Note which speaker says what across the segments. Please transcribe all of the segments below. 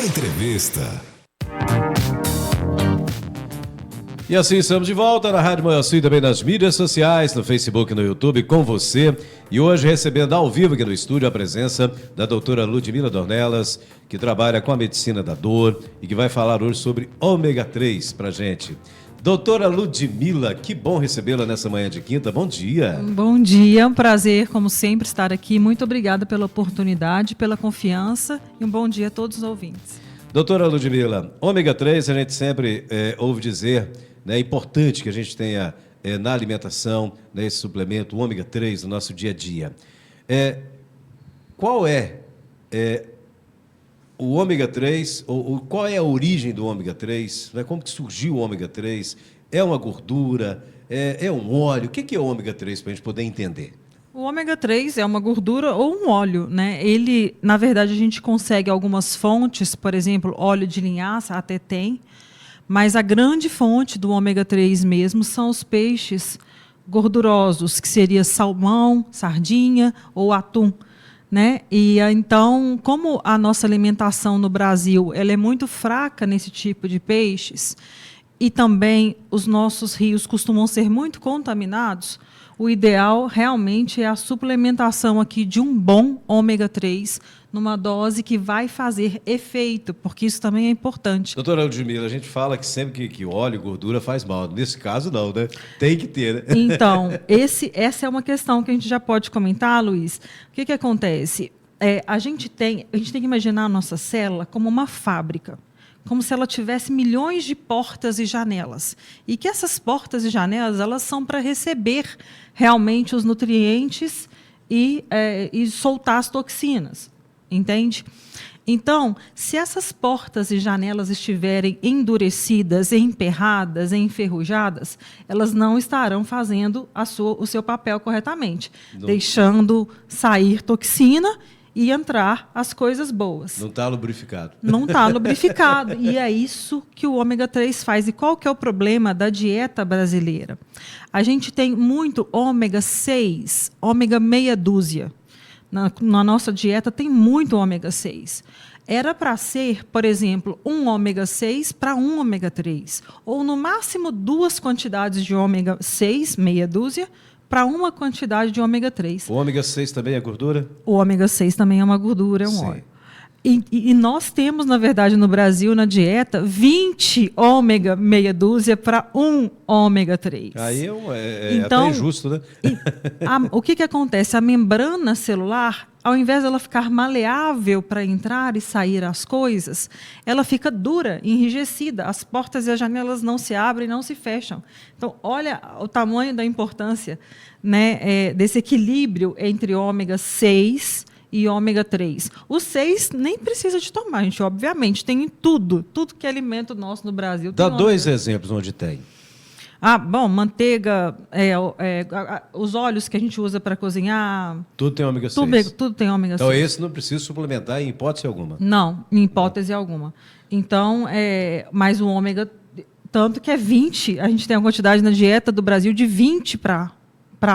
Speaker 1: Entrevista.
Speaker 2: E assim estamos de volta na Rádio Manhuaçu e também nas mídias sociais, no Facebook e no YouTube, com você. E hoje recebendo ao vivo aqui no estúdio a presença da doutora Ludmila Dornelas, que trabalha com a medicina da dor e que vai falar hoje sobre ômega 3 pra gente. Doutora Ludmila, que bom recebê-la nessa manhã de quinta. Bom dia.
Speaker 3: Bom dia, é um prazer, como sempre, estar aqui. Muito obrigada pela oportunidade, pela confiança e um bom dia a todos os ouvintes.
Speaker 2: Doutora Ludmila, ômega 3 a gente sempre ouve dizer, né, é importante que a gente tenha na alimentação, né, esse suplemento, o ômega 3 no nosso dia a dia. Qual é o ômega 3, ou qual é a origem do ômega 3? Né? Como que surgiu o ômega 3? É uma gordura? É um óleo? O que é o ômega 3 para a gente poder entender?
Speaker 3: O ômega 3 é uma gordura ou um óleo, né? Ele, na verdade, a gente consegue algumas fontes, por exemplo, óleo de linhaça até tem, mas a grande fonte do ômega 3 mesmo são os peixes gordurosos, que seria salmão, sardinha ou atum, né? E então, como a nossa alimentação no Brasil ela é muito fraca nesse tipo de peixes, e também os nossos rios costumam ser muito contaminados, o ideal realmente é a suplementação aqui de um bom ômega 3 numa dose que vai fazer efeito, porque isso também é importante.
Speaker 2: Doutora Ludmila, a gente fala que sempre que óleo e gordura faz mal. Nesse caso, não, né? Tem que ter, né?
Speaker 3: Então, essa é uma questão que a gente já pode comentar, Luiz. O que acontece? A gente tem que imaginar a nossa célula como uma fábrica, como se ela tivesse milhões de portas e janelas. E que essas portas e janelas elas são para receber realmente os nutrientes e soltar as toxinas. Entende? Então, se essas portas e janelas estiverem endurecidas, emperradas, enferrujadas, elas não estarão fazendo o seu papel corretamente, deixando sair toxina e entrar as coisas boas.
Speaker 2: Não está lubrificado.
Speaker 3: Não está lubrificado. E é isso que o ômega 3 faz. E qual que é o problema da dieta brasileira? A gente tem muito ômega 6, ômega meia dúzia. Na nossa dieta tem muito ômega 6. Era para ser, por exemplo, um ômega 6 para um ômega 3. Ou, no máximo, 2 quantidades de ômega 6, meia dúzia, para uma quantidade de ômega 3.
Speaker 2: O ômega 6 também é gordura?
Speaker 3: O ômega 6 também é uma gordura, é um óleo. E nós temos, na verdade, no Brasil, na dieta, 20 ômega meia dúzia para um ômega 3.
Speaker 2: Aí
Speaker 3: então,
Speaker 2: até injusto, né?
Speaker 3: O que acontece? A membrana celular, ao invés dela ficar maleável para entrar e sair as coisas, ela fica dura, enrijecida. As portas e as janelas não se abrem, não se fecham. Então, olha o tamanho da importância, né, desse equilíbrio entre ômega 6 e ômega 3. O 6 nem precisa de tomar, gente, obviamente. Tem em tudo que é alimento nosso no Brasil.
Speaker 2: Dá 2 exemplos onde tem.
Speaker 3: Bom, manteiga, os óleos que a gente usa para cozinhar.
Speaker 2: Tudo tem ômega 6.
Speaker 3: Tudo tem ômega 6.
Speaker 2: Então esse não precisa suplementar em hipótese alguma.
Speaker 3: Não, em hipótese alguma. Então, mas o ômega, tanto que é 20, a gente tem uma quantidade na dieta do Brasil de 20 para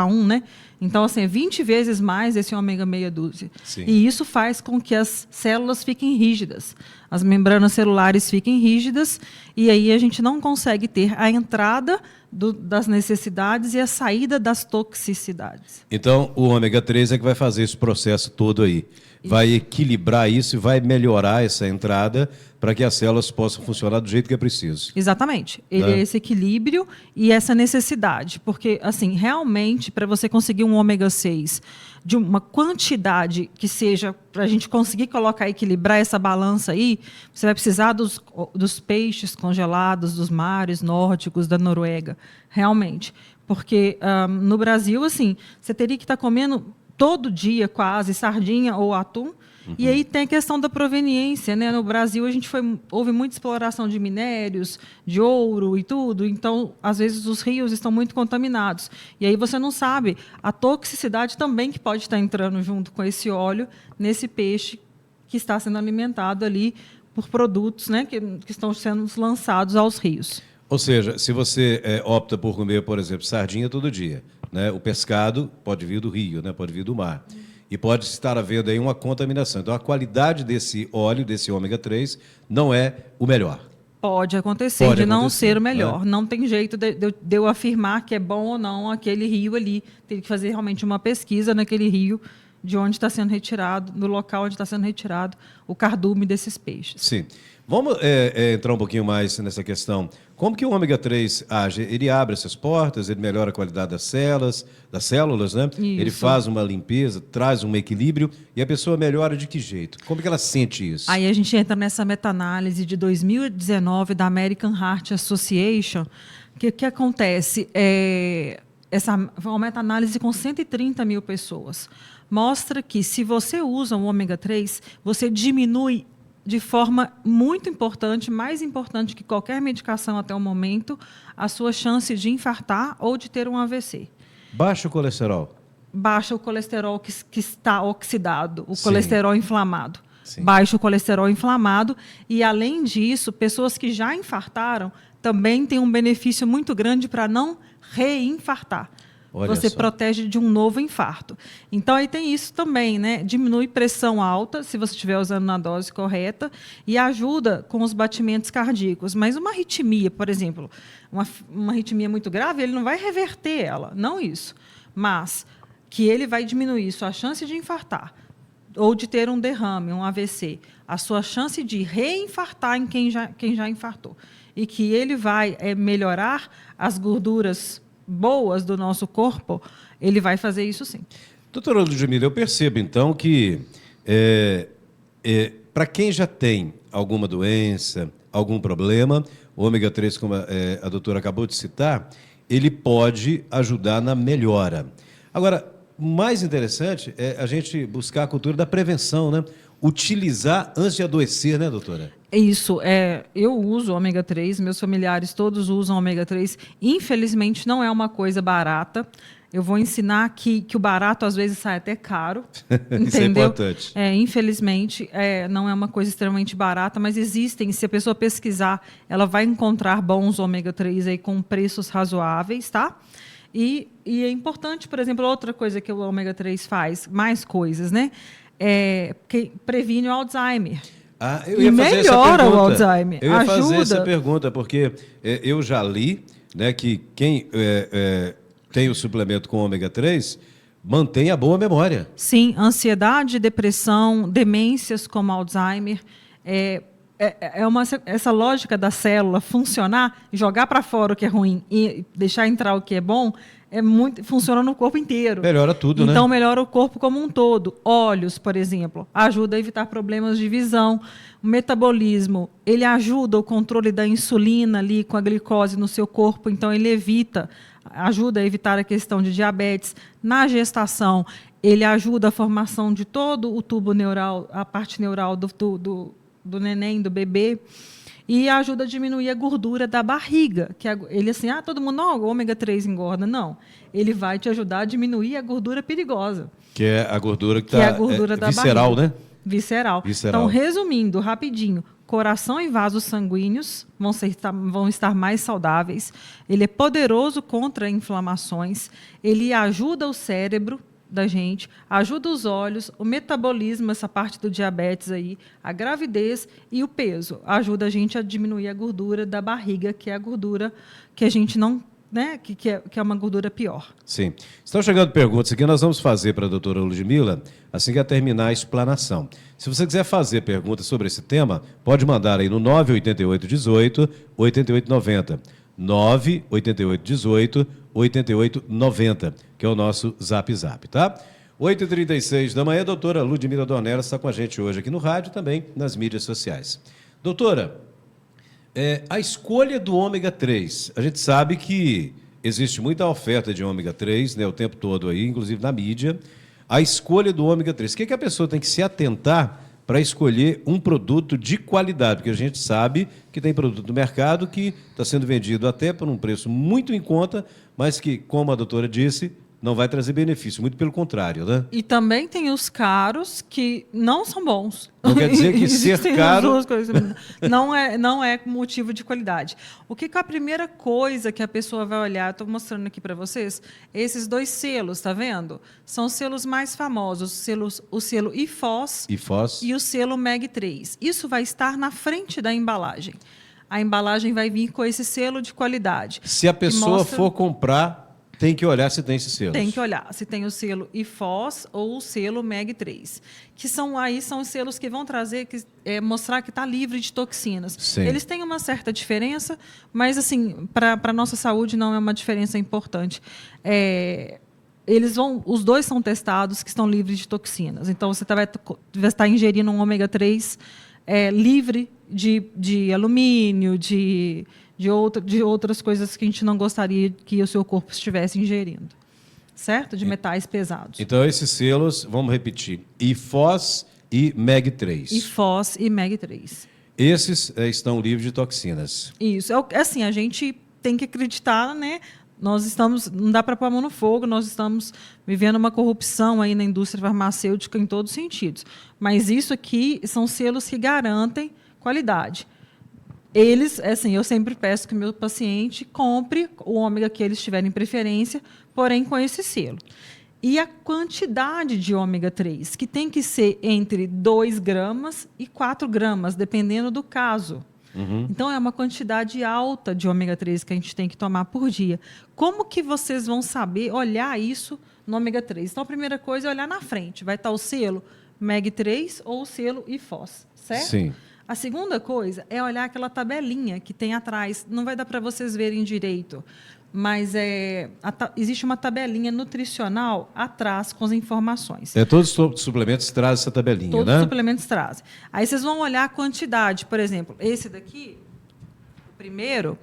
Speaker 3: 1, né? Então, assim, 20 vezes mais esse ômega meia dúzia.
Speaker 2: Sim.
Speaker 3: E isso faz com que as células fiquem rígidas, as membranas celulares fiquem rígidas, e aí a gente não consegue ter a entrada das necessidades e a saída das toxicidades.
Speaker 2: Então, o ômega 3 é que vai fazer esse processo todo aí. Vai equilibrar isso e vai melhorar essa entrada para que as células possam funcionar do jeito que é preciso.
Speaker 3: Exatamente. Ele é esse equilíbrio e essa necessidade. Porque, assim, realmente, para você conseguir um ômega 6 de uma quantidade que seja, para a gente conseguir colocar, equilibrar essa balança aí, você vai precisar dos peixes congelados, dos mares nórdicos, da Noruega. Realmente. Porque no Brasil, assim, você teria que estar comendo todo dia quase sardinha ou atum. E aí tem a questão da proveniência, né? No Brasil houve muita exploração de minérios, de ouro e tudo, então às vezes os rios estão muito contaminados. E aí você não sabe a toxicidade também que pode estar entrando junto com esse óleo nesse peixe que está sendo alimentado ali por produtos, né, que estão sendo lançados aos rios.
Speaker 2: Ou seja, se você opta por comer, por exemplo, sardinha todo dia, né? O pescado pode vir do rio, né? Pode vir do mar. e pode estar havendo aí uma contaminação. Então, a qualidade desse óleo, desse ômega 3, não é o melhor.
Speaker 3: Pode acontecer
Speaker 2: Pode
Speaker 3: de não
Speaker 2: acontecer,
Speaker 3: ser o melhor.
Speaker 2: né?
Speaker 3: Não tem jeito de eu afirmar que é bom ou não aquele rio ali. Tem que fazer realmente uma pesquisa naquele rio de onde está sendo retirado, no local onde está sendo retirado o cardume desses peixes.
Speaker 2: Sim. Vamos entrar um pouquinho mais nessa questão. Como que o ômega 3 age? Ele abre essas portas, ele melhora a qualidade das células, né? Ele
Speaker 3: Isso.
Speaker 2: faz uma limpeza, traz um equilíbrio e a pessoa melhora de que jeito? Como que ela sente isso?
Speaker 3: Aí a gente entra nessa meta-análise de 2019 da American Heart Association. O que acontece? Essa foi uma meta-análise com 130 mil pessoas. Mostra que se você usa o ômega 3, você diminui de forma muito importante, mais importante que qualquer medicação até o momento, a sua chance de infartar ou de ter um AVC.
Speaker 2: Baixa o colesterol.
Speaker 3: Baixa o colesterol que está oxidado, o
Speaker 2: Sim.
Speaker 3: colesterol inflamado.
Speaker 2: Sim.
Speaker 3: Baixa o colesterol inflamado e, além disso, pessoas que já infartaram também têm um benefício muito grande para não reinfartar.
Speaker 2: Olha
Speaker 3: Você
Speaker 2: só.
Speaker 3: protege de um novo infarto. Então, aí tem isso também, né? Diminui pressão alta, se você estiver usando na dose correta, e ajuda com os batimentos cardíacos. Mas uma arritmia, por exemplo, uma arritmia muito grave, ele não vai reverter ela, não isso. Mas que ele vai diminuir sua chance de infartar, ou de ter um derrame, um AVC, a sua chance de reinfartar em quem já infartou. E que ele vai melhorar as gorduras boas do nosso corpo, ele vai fazer isso sim.
Speaker 2: Doutora Ludmila, eu percebo então que para quem já tem alguma doença, algum problema, o ômega 3, como a doutora acabou de citar, ele pode ajudar na melhora. Agora, o mais interessante é a gente buscar a cultura da prevenção, né? Utilizar antes de adoecer, né, doutora?
Speaker 3: Isso, eu uso ômega 3, meus familiares todos usam ômega 3. Infelizmente, não é uma coisa barata. Eu vou ensinar que o barato, às vezes, sai até caro. Entendeu?
Speaker 2: Isso é importante.
Speaker 3: Infelizmente, não é uma coisa extremamente barata, mas existem, se a pessoa pesquisar, ela vai encontrar bons ômega 3 aí com preços razoáveis, tá? E é importante, por exemplo, outra coisa que o ômega 3 faz, mais coisas, né? Que previne o Alzheimer.
Speaker 2: Eu ia fazer
Speaker 3: melhora
Speaker 2: essa pergunta.
Speaker 3: o Alzheimer.
Speaker 2: Eu ia fazer
Speaker 3: Ajuda.
Speaker 2: essa pergunta, porque eu já li, né, que quem tem o suplemento com ômega 3 mantém a boa memória.
Speaker 3: Sim, ansiedade, depressão, demências como Alzheimer. Essa lógica da célula funcionar, jogar para fora o que é ruim e deixar entrar o que é bom, funciona no corpo inteiro.
Speaker 2: Melhora tudo, né?
Speaker 3: Então, melhora o corpo como um todo. Olhos, por exemplo, ajuda a evitar problemas de visão. O metabolismo, ele ajuda o controle da insulina ali com a glicose no seu corpo, então ele ajuda a evitar a questão de diabetes. Na gestação, ele ajuda a formação de todo o tubo neural, a parte neural do neném, do bebê. E ajuda a diminuir a gordura da barriga. Ele assim, todo mundo, não, o ômega 3 engorda. Não, ele vai te ajudar a diminuir a gordura perigosa.
Speaker 2: Que é a gordura que
Speaker 3: é a gordura da
Speaker 2: visceral,
Speaker 3: barriga.
Speaker 2: né?
Speaker 3: Visceral. Então, resumindo, rapidinho, coração e vasos sanguíneos vão estar mais saudáveis. Ele é poderoso contra inflamações. Ele ajuda o cérebro da gente, ajuda os olhos, o metabolismo, essa parte do diabetes aí, a gravidez e o peso. Ajuda a gente a diminuir a gordura da barriga, que é a gordura que a gente não, né, que é uma gordura pior.
Speaker 2: Sim. Estão chegando perguntas aqui, nós vamos fazer para a doutora Ludmila assim que ela terminar a explanação. Se você quiser fazer perguntas sobre esse tema, pode mandar aí no 98818 8890. 98818 8890, que é o nosso Zap Zap, tá? 8h36 da manhã, a doutora Ludmila Dornelas está com a gente hoje aqui no rádio, também nas mídias sociais. Doutora, a escolha do ômega 3, a gente sabe que existe muita oferta de ômega 3, né, o tempo todo aí, inclusive na mídia. A escolha do ômega 3, o que a pessoa tem que se atentar para escolher um produto de qualidade? Porque a gente sabe que tem produto no mercado que está sendo vendido até por um preço muito em conta, mas que, como a doutora disse, não vai trazer benefício, muito pelo contrário, né?
Speaker 3: E também tem os caros que não são bons.
Speaker 2: Não quer dizer que ser
Speaker 3: Existem
Speaker 2: caro...
Speaker 3: as duas coisas. Não é motivo de qualidade. O que é a primeira coisa que a pessoa vai olhar? Estou mostrando aqui para vocês. Esses 2 selos, tá vendo? São os selos mais famosos. O selo IFOS e o selo MEG 3. Isso vai estar na frente da embalagem. A embalagem vai vir com esse selo de qualidade.
Speaker 2: Se a pessoa for comprar... Tem que olhar se tem esses selos.
Speaker 3: Tem que olhar se tem o selo IFOS ou o selo MEG 3, que são os selos que vão trazer, mostrar que está livre de toxinas.
Speaker 2: Sim.
Speaker 3: Eles têm uma certa diferença, mas assim, para a nossa saúde não é uma diferença importante. Os 2 são testados que estão livres de toxinas. Então você vai estar ingerindo um ômega 3 livre de alumínio, de outras coisas que a gente não gostaria que o seu corpo estivesse ingerindo, certo? De metais pesados.
Speaker 2: Então, esses selos, vamos repetir, IFOS e MEG 3.
Speaker 3: IFOS e MEG 3.
Speaker 2: Esses estão livres de toxinas.
Speaker 3: Isso. Assim, a gente tem que acreditar, né? Não dá para pôr a mão no fogo, nós estamos vivendo uma corrupção aí na indústria farmacêutica em todos os sentidos. Mas isso aqui são selos que garantem qualidade. Eles, assim, eu sempre peço que o meu paciente compre o ômega que eles tiverem preferência, porém com esse selo. E a quantidade de ômega 3, que tem que ser entre 2 gramas e 4 gramas, dependendo do caso.
Speaker 2: Uhum.
Speaker 3: Então, é uma quantidade alta de ômega 3 que a gente tem que tomar por dia. Como que vocês vão saber olhar isso no ômega 3? Então, a primeira coisa é olhar na frente. Vai estar o selo MEG 3 ou o selo IFOS, certo?
Speaker 2: Sim.
Speaker 3: A segunda coisa é olhar aquela tabelinha que tem atrás. Não vai dar para vocês verem direito, mas existe uma tabelinha nutricional atrás com as informações.
Speaker 2: Todos os suplementos trazem essa tabelinha,
Speaker 3: Todos
Speaker 2: né?
Speaker 3: os suplementos trazem. Aí vocês vão olhar a quantidade. Por exemplo, esse daqui, o primeiro,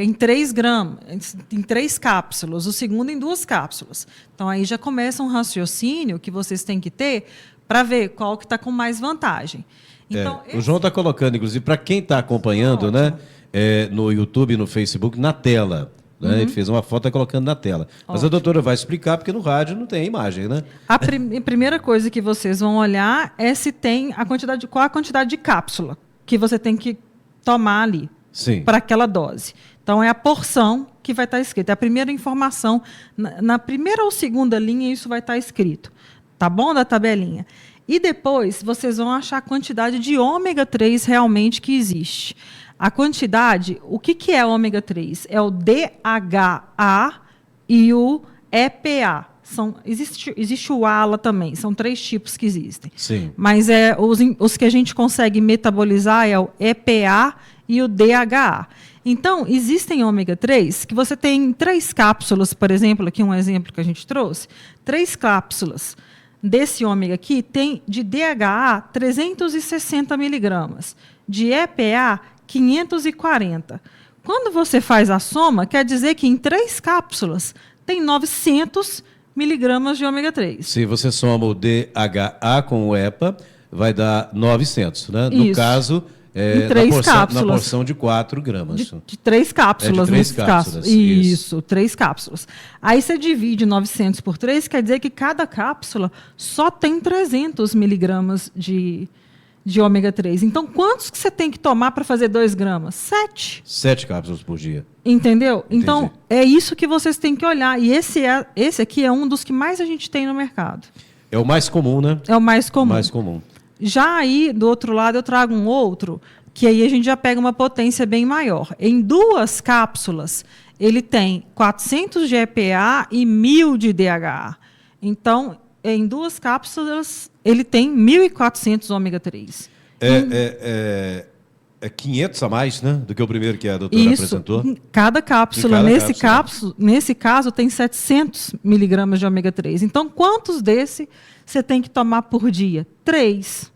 Speaker 3: em 3 gramas, em 3 cápsulas. O segundo em 2 cápsulas. Então, aí já começa um raciocínio que vocês têm que ter para ver qual que está com mais vantagem. Então,
Speaker 2: O João está colocando, inclusive, para quem está acompanhando, né, no YouTube e no Facebook, na tela. Né? Ele fez uma foto, está colocando na tela. Mas
Speaker 3: Ótimo.
Speaker 2: a doutora vai explicar, porque no rádio não tem imagem, né?
Speaker 3: A primeira coisa que vocês vão olhar é se tem qual a quantidade de cápsula que você tem que tomar ali para aquela dose. Então, é a porção que vai estar escrita. É a primeira informação. Na primeira ou segunda linha, isso vai estar escrito. Tá bom? Da tabelinha. E depois, vocês vão achar a quantidade de ômega 3 realmente que existe. A quantidade, o que é ômega 3? É o DHA e o EPA. Existe o ALA também, são 3 tipos que existem.
Speaker 2: Sim.
Speaker 3: Mas os que a gente consegue metabolizar é o EPA e o DHA. Então, existem ômega 3 que você tem 3 cápsulas, por exemplo, aqui um exemplo que a gente trouxe, 3 cápsulas desse ômega aqui tem de DHA 360 miligramas, de EPA 540. Quando você faz a soma, quer dizer que em 3 cápsulas tem 900 miligramas de ômega 3.
Speaker 2: Se você soma o DHA com o EPA, vai dar 900, né? No
Speaker 3: Isso.
Speaker 2: caso,
Speaker 3: Em 3 cápsulas.
Speaker 2: na porção de 4 gramas.
Speaker 3: De 3 cápsulas,
Speaker 2: de 3
Speaker 3: nesse
Speaker 2: cápsulas,
Speaker 3: caso. Isso, 3 cápsulas. Aí você divide 900 por 3, quer dizer que cada cápsula só tem 300 miligramas de ômega 3. Então, quantos que você tem que tomar para fazer 2 gramas? 7.
Speaker 2: 7 cápsulas por dia.
Speaker 3: Entendeu?
Speaker 2: Entendi.
Speaker 3: Então, é isso que vocês têm que olhar. E esse aqui é um dos que mais a gente tem no mercado.
Speaker 2: É o mais comum, né?
Speaker 3: É o mais comum.
Speaker 2: Mais comum.
Speaker 3: Já aí, do outro lado, eu trago um outro, que aí a gente já pega uma potência bem maior. Em 2 cápsulas, ele tem 400 de EPA e 1.000 de DHA. Então, em 2 cápsulas, ele tem 1.400 ômega 3.
Speaker 2: É 500 a mais, né? Do que o primeiro que a doutora apresentou?
Speaker 3: Cada cápsula.
Speaker 2: Em cada
Speaker 3: Nesse caso, tem 700 miligramas de ômega 3. Então, quantos desse você tem que tomar por dia? 3.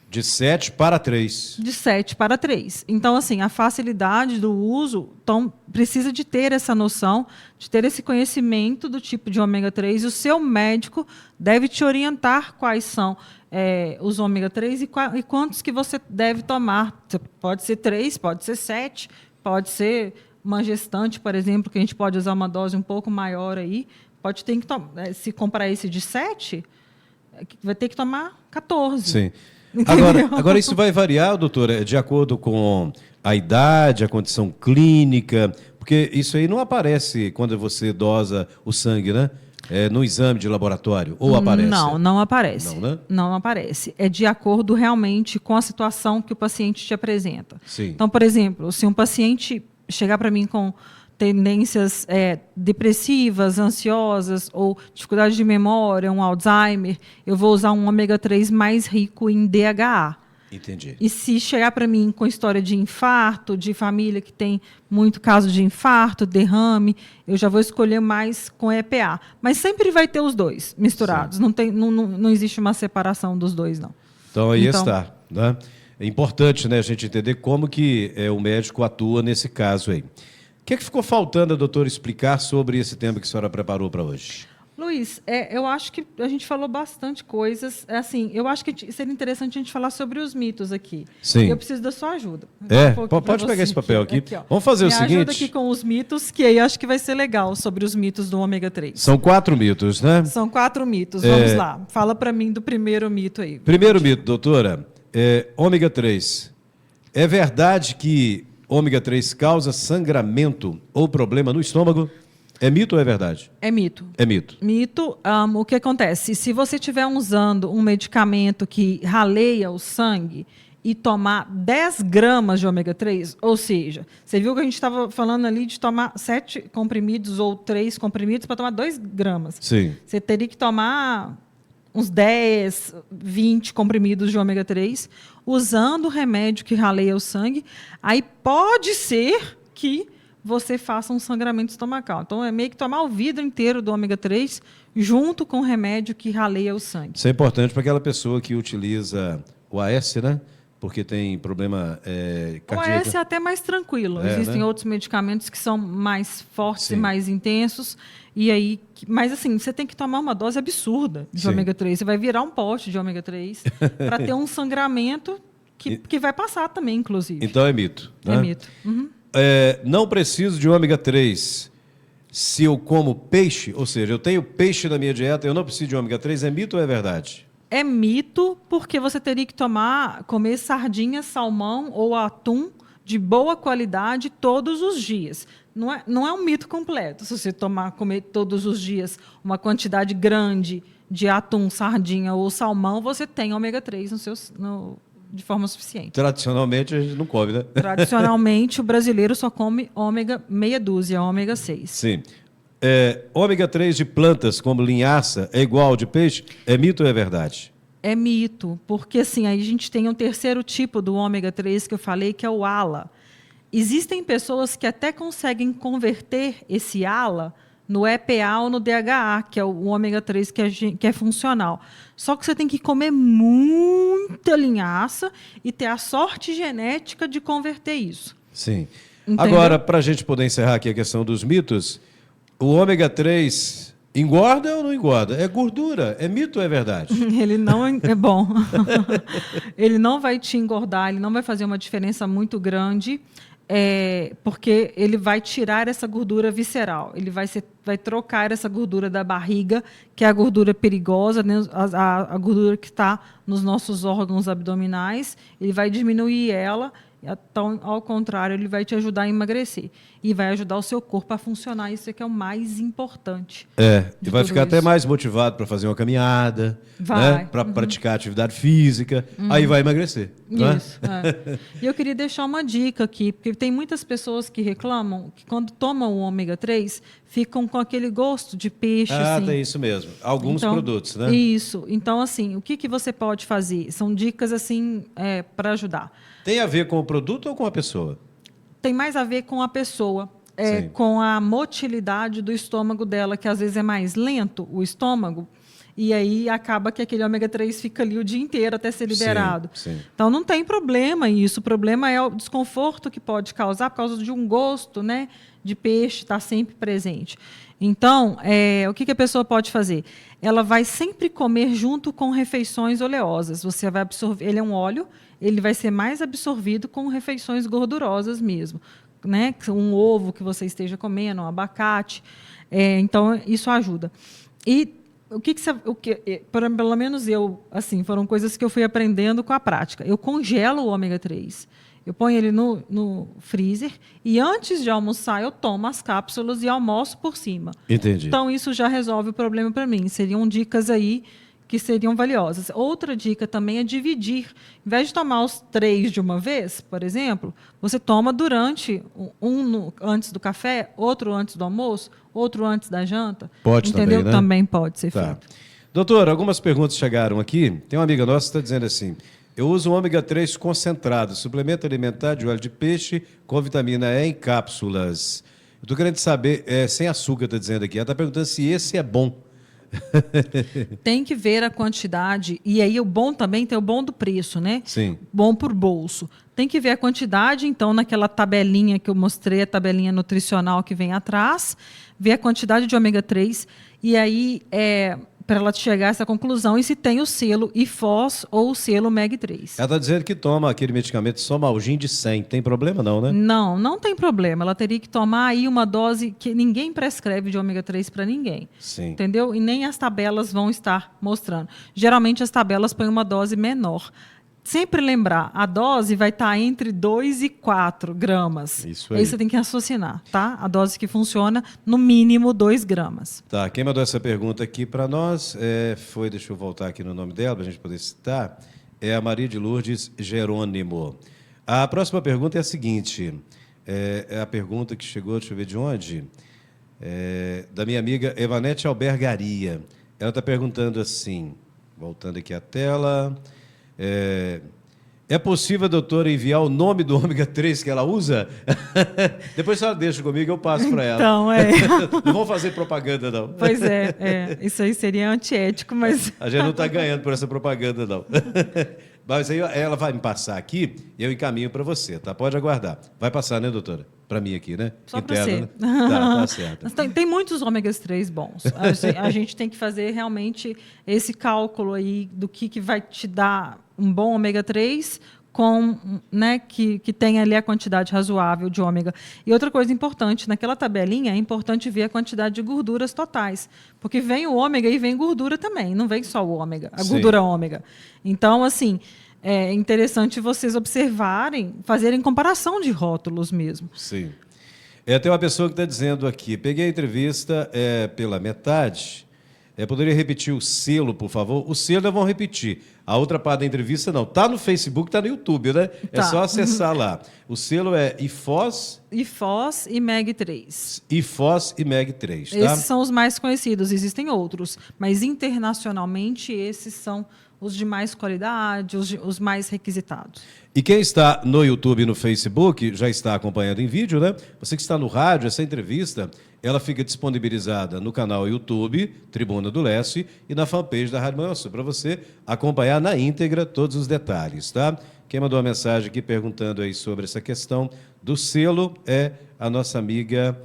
Speaker 2: De 7 para 3.
Speaker 3: De 7 para 3. Então, assim, a facilidade do uso, então, precisa de ter essa noção, de ter esse conhecimento do tipo de ômega 3, e o seu médico deve te orientar quais são os ômega 3 e quantos que você deve tomar. Pode ser 3, pode ser 7, pode ser uma gestante, por exemplo, que a gente pode usar uma dose um pouco maior aí, pode ter que se comprar esse de 7, vai ter que tomar 14.
Speaker 2: Sim.
Speaker 3: Entendeu?
Speaker 2: Agora, isso vai variar, doutora, de acordo com a idade, a condição clínica, porque isso aí não aparece quando você dosa o sangue, né? No exame de laboratório, ou aparece?
Speaker 3: Não aparece.
Speaker 2: Não, né?
Speaker 3: Não aparece. É de acordo realmente com a situação que o paciente te apresenta.
Speaker 2: Sim.
Speaker 3: Então, por exemplo, se um paciente chegar para mim com tendências depressivas, ansiosas ou dificuldade de memória, um Alzheimer, eu vou usar um ômega 3 mais rico em DHA.
Speaker 2: Entendi.
Speaker 3: E se chegar para mim com história de infarto, de família que tem muito caso de infarto, derrame, eu já vou escolher mais com EPA. Mas sempre vai ter os dois misturados. Não existe uma separação dos dois, não.
Speaker 2: Então, aí está. Né? É importante, né, a gente entender como que o médico atua nesse caso aí. O que ficou faltando, doutor, explicar sobre esse tema que a senhora preparou para hoje?
Speaker 3: Luiz, eu acho que a gente falou bastante coisas. Assim, eu acho que seria interessante a gente falar sobre os mitos aqui.
Speaker 2: Sim.
Speaker 3: Eu preciso da sua ajuda.
Speaker 2: Pode pegar esse papel aqui.
Speaker 3: Ó.
Speaker 2: Vamos fazer o seguinte. Me
Speaker 3: ajuda aqui com os mitos, que aí acho que vai ser legal sobre os mitos do ômega 3.
Speaker 2: São 4 mitos, né?
Speaker 3: São 4 mitos. Vamos lá. Fala para mim do primeiro mito aí.
Speaker 2: Primeiro mito, doutora. Ômega 3. É verdade que ômega 3 causa sangramento ou problema no estômago? É mito ou é verdade?
Speaker 3: É mito.
Speaker 2: É mito.
Speaker 3: Mito, o que acontece? Se você estiver usando um medicamento que raleia o sangue e tomar 10 gramas de ômega 3, ou seja, você viu que a gente estava falando ali de tomar 7 comprimidos ou 3 comprimidos para tomar 2 gramas.
Speaker 2: Sim.
Speaker 3: Você teria que tomar uns 10, 20 comprimidos de ômega 3, usando o remédio que raleia o sangue. Aí pode ser que você faça um sangramento estomacal. Então, é meio que tomar o vidro inteiro do ômega 3 junto com o remédio que raleia o sangue.
Speaker 2: Isso é importante para aquela pessoa que utiliza o AS, né? Porque tem problema cardíaco.
Speaker 3: O AS é até mais tranquilo. Existem outros medicamentos que são mais fortes e mais intensos. E aí, mas assim, você tem que tomar uma dose absurda de ômega 3. Você vai virar um pote de ômega 3 para ter um sangramento que vai passar também, inclusive.
Speaker 2: Então é mito. Né?
Speaker 3: É mito. Uhum.
Speaker 2: Não preciso de ômega 3 se eu como peixe, ou seja, eu tenho peixe na minha dieta, eu não preciso de ômega 3, é mito ou é verdade?
Speaker 3: É mito, porque você teria que comer sardinha, salmão ou atum de boa qualidade todos os dias. Não é um mito completo. Se você comer todos os dias uma quantidade grande de atum, sardinha ou salmão, você tem ômega 3 de forma suficiente.
Speaker 2: Tradicionalmente, a gente não come, né?
Speaker 3: Tradicionalmente, o brasileiro só come ômega meia dúzia, ômega 6.
Speaker 2: Sim. Ômega 3 de plantas, como linhaça, é igual ao de peixe? É mito ou é verdade?
Speaker 3: É mito, porque assim, aí a gente tem um terceiro tipo do ômega 3 que eu falei, que é o ALA. Existem pessoas que até conseguem converter esse ALA no EPA ou no DHA, que é o ômega 3 que é funcional. Só que você tem que comer muita linhaça e ter a sorte genética de converter isso.
Speaker 2: Sim.
Speaker 3: Entendeu?
Speaker 2: Agora, para a gente poder encerrar aqui a questão dos mitos, o ômega 3 engorda ou não engorda? É gordura. É mito ou é verdade?
Speaker 3: Ele não é bom. Ele não vai te engordar, ele não vai fazer uma diferença muito grande. Porque ele vai tirar essa gordura visceral, ele vai trocar essa gordura da barriga, que é a gordura perigosa, né? a gordura que está nos nossos órgãos abdominais, ele vai diminuir ela, então, ao contrário, ele vai te ajudar a emagrecer e vai ajudar o seu corpo a funcionar, isso é que é o mais importante.
Speaker 2: E vai ficar até mais motivado para fazer uma caminhada, né? Para praticar atividade física, aí vai emagrecer.
Speaker 3: Isso. E eu queria deixar uma dica aqui, porque tem muitas pessoas que reclamam que quando tomam o ômega 3, ficam com aquele gosto de peixe. Assim.
Speaker 2: Tem isso mesmo. Alguns produtos, né?
Speaker 3: Isso. Então, assim, o que você pode fazer? São dicas, assim, para ajudar.
Speaker 2: Tem a ver com o produto ou com a pessoa?
Speaker 3: Tem mais a ver com a pessoa. Com a motilidade do estômago dela, que às vezes é mais lento, o estômago, e aí acaba que aquele ômega 3 fica ali o dia inteiro até ser liberado.
Speaker 2: Sim.
Speaker 3: Então, não tem problema isso. O problema é o desconforto que pode causar por causa de um gosto, né, de peixe estar sempre presente. Então, o que a pessoa pode fazer? Ela vai sempre comer junto com refeições oleosas. Você vai absorver. Ele é um óleo, ele vai ser mais absorvido com refeições gordurosas mesmo. né, um ovo que você esteja comendo, um abacate. Então, isso ajuda. E pelo menos eu, assim, foram coisas que eu fui aprendendo com a prática. Eu congelo o ômega 3. Eu ponho ele no freezer e antes de almoçar eu tomo as cápsulas e almoço por cima.
Speaker 2: Entendi.
Speaker 3: Então, isso já resolve o problema para mim. Seriam dicas aí que seriam valiosas. Outra dica também é dividir. Em vez de tomar os 3 de uma vez, por exemplo, você toma durante antes do café, outro antes do almoço, outro antes da janta.
Speaker 2: Pode
Speaker 3: entendeu?
Speaker 2: também, né?
Speaker 3: Também pode ser
Speaker 2: Tá.
Speaker 3: feito.
Speaker 2: Doutor, algumas perguntas chegaram aqui. Tem uma amiga nossa que está dizendo assim: eu uso um ômega 3 concentrado, suplemento alimentar de óleo de peixe com vitamina E em cápsulas. Eu estou querendo saber, sem açúcar, está dizendo aqui. Ela está perguntando se esse é bom.
Speaker 3: Tem que ver a quantidade. E aí o bom também tem o bom do preço, né?
Speaker 2: Sim.
Speaker 3: Bom por bolso. Tem que ver a quantidade, então, naquela tabelinha que eu mostrei, a tabelinha nutricional que vem atrás, ver a quantidade de ômega 3 e aí para ela chegar a essa conclusão e se tem o selo IFOS ou o selo MEG3.
Speaker 2: Ela está dizendo que toma aquele medicamento Somalgin de 100. Tem problema não, né?
Speaker 3: Não, não tem problema. Ela teria que tomar aí uma dose que ninguém prescreve de ômega 3 para ninguém.
Speaker 2: Sim.
Speaker 3: Entendeu? E nem as tabelas vão estar mostrando. Geralmente as tabelas põem uma dose menor. Sempre lembrar, a dose vai estar entre 2 e 4 gramas.
Speaker 2: Isso aí.
Speaker 3: Aí você tem que raciocinar, tá? A dose que funciona, no mínimo 2 gramas.
Speaker 2: Tá, quem mandou essa pergunta aqui para nós foi, deixa eu voltar aqui no nome dela para a gente poder citar, é a Maria de Lourdes Jerônimo. A próxima pergunta é a seguinte, é a pergunta que chegou, deixa eu ver de onde, da minha amiga Evanete Albergaria. Ela está perguntando assim, voltando aqui à tela, é possível, doutora, enviar o nome do ômega 3 que ela usa? Depois a senhora deixa comigo, eu passo para ela.
Speaker 3: Então,
Speaker 2: Não vamos fazer propaganda, não.
Speaker 3: Pois isso aí seria antiético, mas...
Speaker 2: A gente não está ganhando por essa propaganda, não. Mas aí ela vai me passar aqui e eu encaminho para você, tá? Pode aguardar. Vai passar, né, doutora? Para mim aqui, né?
Speaker 3: Só para você.
Speaker 2: Né? Tá certo.
Speaker 3: Tem muitos ômegas 3 bons. A gente tem que fazer realmente esse cálculo aí do que vai te dar um bom ômega 3 né, que tem ali a quantidade razoável de ômega. E outra coisa importante, naquela tabelinha é importante ver a quantidade de gorduras totais, porque vem o ômega e vem gordura também, não vem só o ômega, a gordura ômega. Então, assim, é interessante vocês observarem, fazerem comparação de rótulos mesmo.
Speaker 2: Sim. Tem uma pessoa que está dizendo aqui, peguei a entrevista pela metade, poderia repetir o selo, por favor? O selo nós vamos repetir. A outra parte da entrevista não. Está no Facebook, está no YouTube, né? Tá. É só acessar lá. O selo é IFOS...
Speaker 3: IFOS e MEG3.
Speaker 2: IFOS e MEG3, tá?
Speaker 3: Esses são os mais conhecidos. Existem outros, mas internacionalmente esses são os de mais qualidade, os mais requisitados.
Speaker 2: E quem está no YouTube e no Facebook já está acompanhando em vídeo, né? Você que está no rádio, essa entrevista, ela fica disponibilizada no canal YouTube, Tribuna do Leste, e na fanpage da Rádio Manhã Sul, para você acompanhar na íntegra todos os detalhes, tá? Quem mandou uma mensagem aqui perguntando aí sobre essa questão do selo é a nossa amiga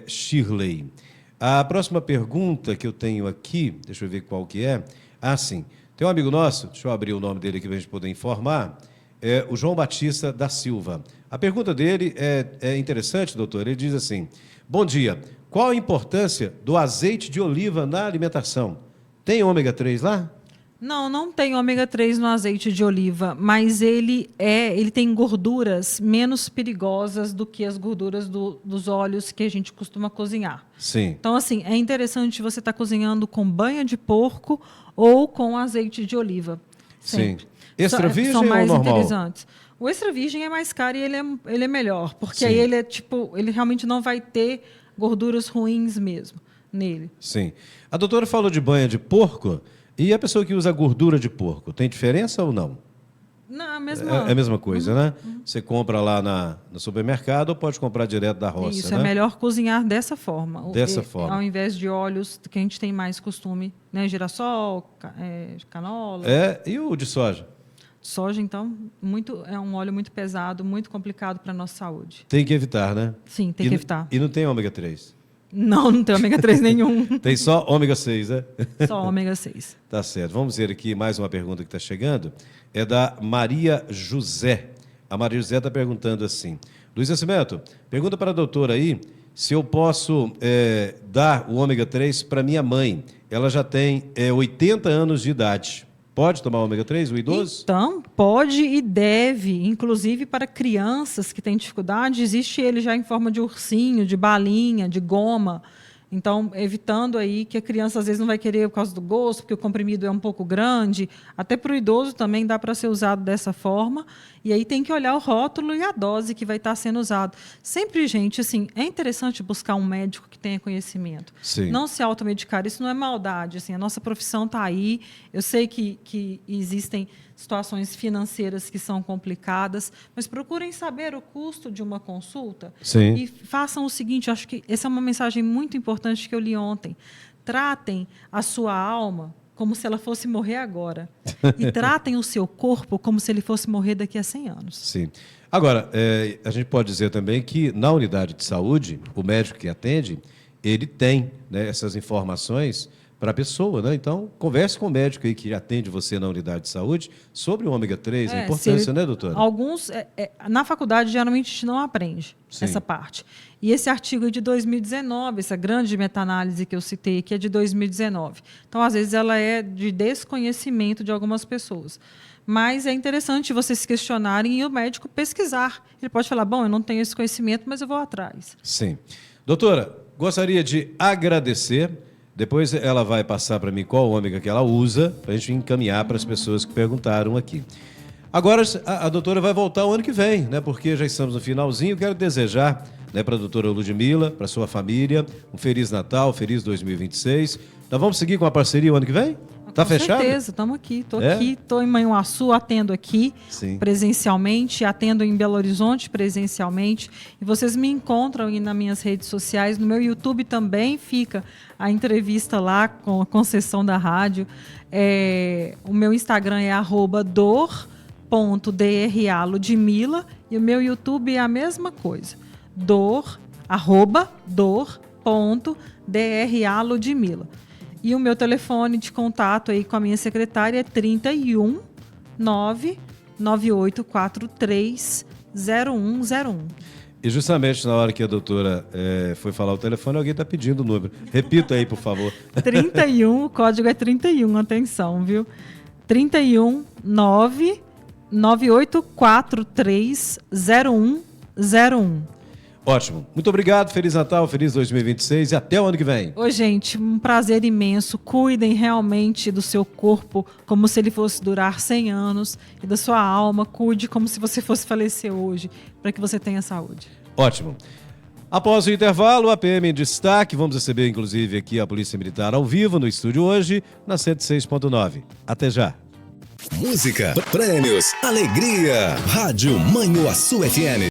Speaker 2: Shirley. A próxima pergunta que eu tenho aqui, deixa eu ver qual que é. Ah, sim. Tem um amigo nosso, deixa eu abrir o nome dele aqui para a gente poder informar, é o João Batista da Silva. A pergunta dele é interessante, doutor. Ele diz assim: bom dia, qual a importância do azeite de oliva na alimentação? Tem ômega 3 lá?
Speaker 3: Não tem ômega 3 no azeite de oliva, mas ele tem gorduras menos perigosas do que as gorduras dos óleos que a gente costuma cozinhar.
Speaker 2: Sim.
Speaker 3: Então, assim, é interessante você estar cozinhando com banha de porco ou com azeite de oliva. Sempre.
Speaker 2: Sim. Extra virgem
Speaker 3: são mais
Speaker 2: ou normal?
Speaker 3: interessantes. O extra virgem é mais caro e ele é melhor, porque
Speaker 2: Sim.
Speaker 3: aí ele realmente não vai ter gorduras ruins mesmo nele.
Speaker 2: Sim. A doutora falou de banha de porco. E a pessoa que usa gordura de porco, tem diferença ou não?
Speaker 3: Não,
Speaker 2: É a mesma coisa, né? Você compra lá no supermercado ou pode comprar direto da roça,
Speaker 3: Isso,
Speaker 2: né?
Speaker 3: é melhor cozinhar dessa forma.
Speaker 2: Dessa forma.
Speaker 3: Ao invés de óleos que a gente tem mais costume, né? Girassol, canola.
Speaker 2: E o de soja?
Speaker 3: Soja, então, é um óleo muito pesado, muito complicado para a nossa saúde.
Speaker 2: Tem que evitar, né?
Speaker 3: Sim, tem que evitar.
Speaker 2: E não tem ômega 3?
Speaker 3: Não tem ômega 3 nenhum.
Speaker 2: Tem só ômega 6, né?
Speaker 3: Só ômega 6.
Speaker 2: Tá certo. Vamos ver aqui mais uma pergunta que está chegando. É da Maria José. A Maria José está perguntando assim: Luiz Nascimento, pergunta para a doutora aí se eu posso dar o ômega 3 para minha mãe. Ela já tem 80 anos de idade. Pode tomar ômega 3, o idoso?
Speaker 3: Então, pode e deve. Inclusive, para crianças que têm dificuldade, existe ele já em forma de ursinho, de balinha, de goma. Então, evitando aí que a criança às vezes não vai querer por causa do gosto, porque o comprimido é um pouco grande. Até para o idoso também dá para ser usado dessa forma. E aí tem que olhar o rótulo e a dose que vai estar sendo usado. Sempre, gente, assim, é interessante buscar um médico que tenha conhecimento.
Speaker 2: Sim.
Speaker 3: Não se automedicar, isso não é maldade. Assim, a nossa profissão está aí. Eu sei que existem situações financeiras que são complicadas, mas procurem saber o custo de uma consulta.
Speaker 2: Sim.
Speaker 3: E façam o seguinte, acho que essa é uma mensagem muito importante que eu li ontem. Tratem a sua alma como se ela fosse morrer agora. E tratem o seu corpo como se ele fosse morrer daqui a 100 anos.
Speaker 2: Sim. Agora, a gente pode dizer também que na unidade de saúde, o médico que atende, ele tem, né, essas informações para a pessoa, né? Então, converse com o médico aí que atende você na unidade de saúde sobre o ômega 3, a importância, né, doutora?
Speaker 3: Alguns, na faculdade, geralmente, a gente não aprende essa parte. E esse artigo é de 2019, essa grande meta-análise que eu citei aqui é de 2019. Então, às vezes, ela é de desconhecimento de algumas pessoas. Mas é interessante vocês se questionarem e o médico pesquisar. Ele pode falar, bom, eu não tenho esse conhecimento, mas eu vou atrás.
Speaker 2: Sim. Doutora, gostaria de agradecer. Depois ela vai passar para mim qual ômega que ela usa, para a gente encaminhar para as pessoas que perguntaram aqui. Agora, a doutora vai voltar o ano que vem, né? Porque já estamos no finalzinho. Quero desejar, né, para a doutora Ludmila, para sua família, um Feliz Natal, feliz 2026. Nós vamos seguir com a parceria o ano que vem? Tá fechado?
Speaker 3: Com certeza, estamos aqui. Estou em Manhuaçu, atendo aqui presencialmente, atendo em Belo Horizonte presencialmente. E vocês me encontram aí nas minhas redes sociais. No meu YouTube também fica a entrevista lá com a concessão da rádio. O meu Instagram é @dor.draludmila e o meu YouTube é a mesma coisa. @dor.draludmila. E o meu telefone de contato aí com a minha secretária é 31 99843 0101.
Speaker 2: E justamente na hora que a doutora foi falar o telefone, alguém está pedindo o número. Repita aí, por favor.
Speaker 3: 31, o código é 31, atenção, viu? 31 99843 0101.
Speaker 2: Ótimo. Muito obrigado, Feliz Natal, feliz 2026 e até o ano que vem.
Speaker 3: Ô, gente, um prazer imenso. Cuidem realmente do seu corpo como se ele fosse durar 100 anos e da sua alma. Cuide como se você fosse falecer hoje, para que você tenha saúde.
Speaker 2: Ótimo. Após o intervalo, a PM em destaque. Vamos receber, inclusive, aqui a Polícia Militar ao vivo no estúdio hoje, na 106.9. Até já.
Speaker 1: Música, prêmios, alegria. Rádio Manhuaçu FM.